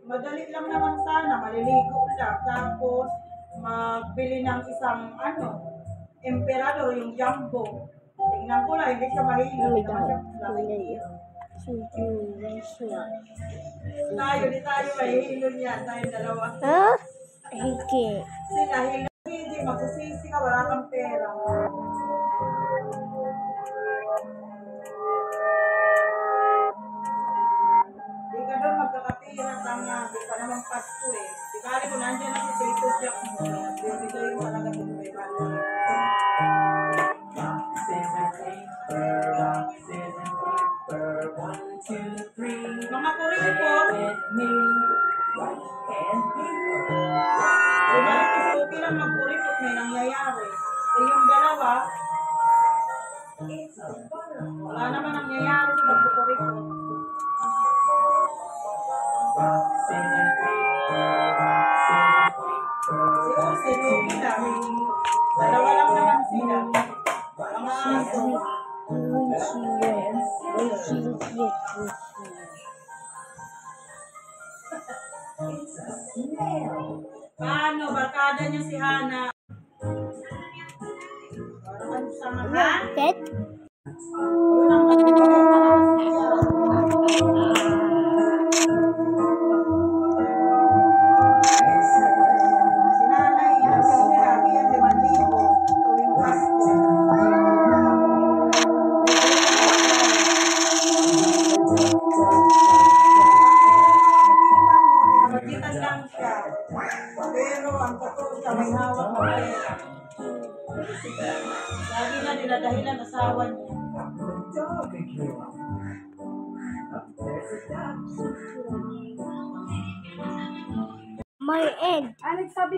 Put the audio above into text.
Madali lang naman sana, maliligo lang. Tapos, magbili ng isang, emperador, yung jumbo. Tingnan ko lang, hindi siya mahilo. Hindi naman siya mahilo. Tayo, di tayo mahilo niya. Tayo dalawa. Hiki. Sila, hilo. Hindi, magsisisi ka, wala kang pera. Di ka doon magkakatira, tanga. Di pa naman Pasko eh. Di bali ko, nandiyan na si Tito Jack mo. Bibigay yung talaga kung may bali. Mga kuripot. Di bali kasi okay lang magkuripot, may nangyayari. Eh yung dalawa, wala naman nangyayari sa pagkukuripot. Si Ose, okay lang. Dalawa lang naman sila. Mga aso. Paano? Barkada niyo si Hana. Parang sa mga Pet? Pero ang totoo siya, may hawak ng pera. Lagi na dinadahilan asawa niya. My egg. Alex, sabi